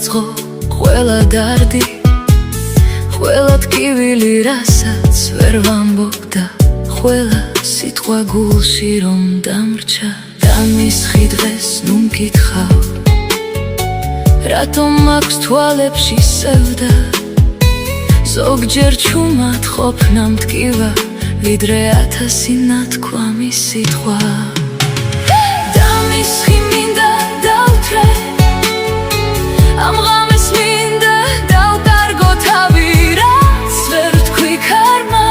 დავიწყო ყველა დარდი, ყველა ტკივილი რასაც ვერ ვამბობდა, ყველა სიტყვა გულში რომ დამრჩა. დამისხი დღეს ნუ მკითხავ, რატომ აქვს თვალებში სევდა, ზოგჯერ ჩუმად ყოფნა მტკივა, ვიდრე 1000 ნათქვამი სიტყვა. დამისხი მინდა დავთრე, ამ ღამეს მინდა დავკარგო თავი, რაც ვერ თქვი ქარმა,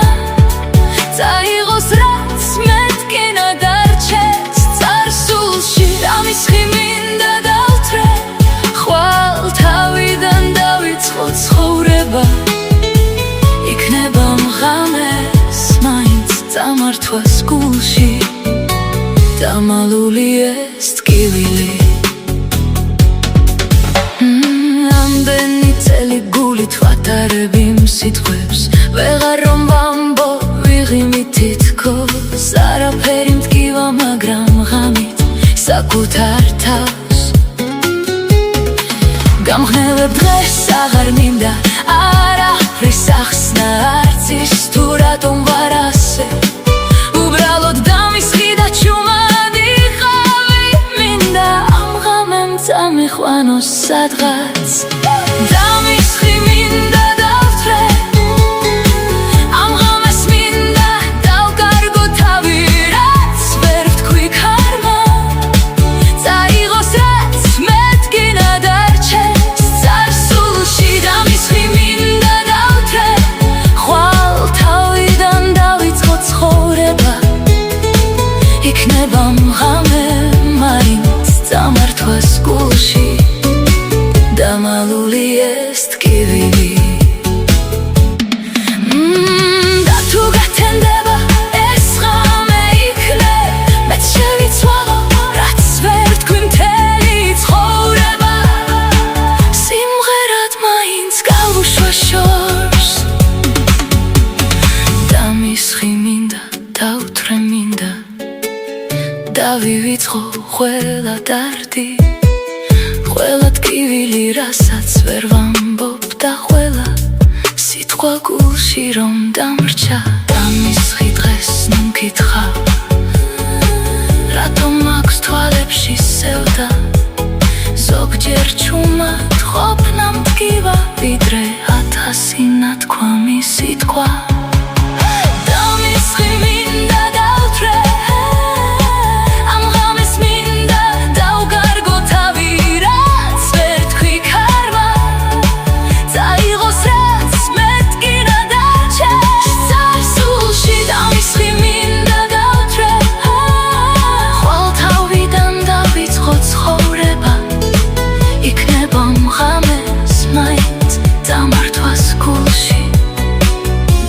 წაიღოს რაც მეთკინა დარჩეს წარსულში. დამისხი მინდა დავთრე, ხვალ თავიდან დავიწყო ცხოვრება, იქნება მღამეს მაინც წამართვას გულში, დამალული ეს ტკივილი. ამდენი წელი გულით ვატარებ იმ სიტყვებს, ვეღარ რომ ვამბო ვიღიმი თითქოს, არაფერი მტკივა მაგრამ ღამით საკუთარ თავს გამხნევებ დღეს, აღარ მინდა არაფრის ახსნა, არც ის თუ რატომ ვარ ასე, უბრალოდ დამისხი და ჩუმად იყავი, მინდა ამ ღამემ წამიყვანოს სადღაც. დამისხი მინდა დავთრე, ამ ღამეს მინდა დავკარგო თავი, რაც ვერ ვთქვი ქარმა, წაიღოს რაც მეთკინა დარჩეს წარსულში. დამისხი მინდა დავთრე, ხვალ თავიდან დავიწყო ცხოვრება, იქნება მღამე მაინც წამართვას გულში, დამალული ეს ტკივილი. და თუ გათენდება ეს ღამე იქნებ, მეც შევიცვალო რაც ვერ თქვი მთელი ცხოვრება, სიმღერად მაინც გავუშვა შორს. დამისხი მინდა დავთრე, მინდა დავივიწყო ყველა დარდი, ყველა ტკივილი რასაც ვერ ვამბობ და ყველა სიტყვა გულში რომ დამრჩა. დამისხი დღეს ნუ მკითხავ, რატომ აქვს თვალებში სევდა, ზოგჯერ ჩუმად ყოფნა მტკივა, ვიდრე 1000 ნათქვამი სიტყვა. დამისხი მინდა დავთრე, ამ ღამეს მინდა დავკარგო თავი, რაც ვერ თქვი ქარმა, წაიღოს რაც მეთკინა დარჩეს წარსულში. დამისხი მინდა დავთრე, ხვალ თავიდან დავიწყო ცხოვრება, იქნება მღამეს მაინც წამართვას გულში,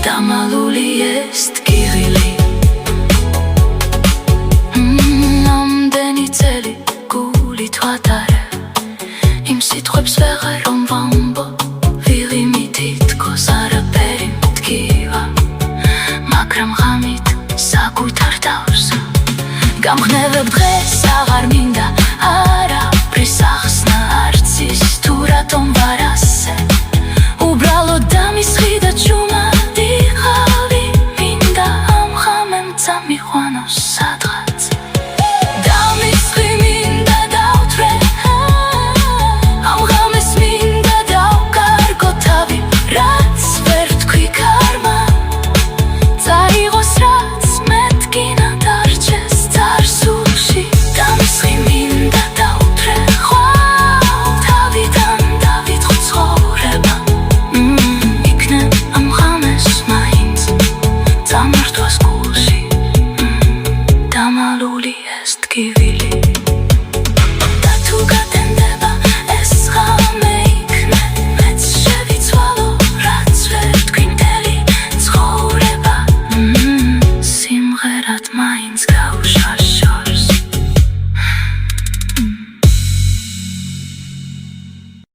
დამალული ეს ტკივილი. ამდენი წელი გულით ვატარებ იმ სიტყვებს, ვეღარ რომ ვამბო ვიღიმი თითქოს, არაფერი მტკივა მაგრამ ღამით საკუთარ თავს გამხნევებ დღეს, აღარ მინდა არაფრის ახსნა, არც ის თუ რატომ ვარ ასე, უბრალოდ დამისხი და ჩუმად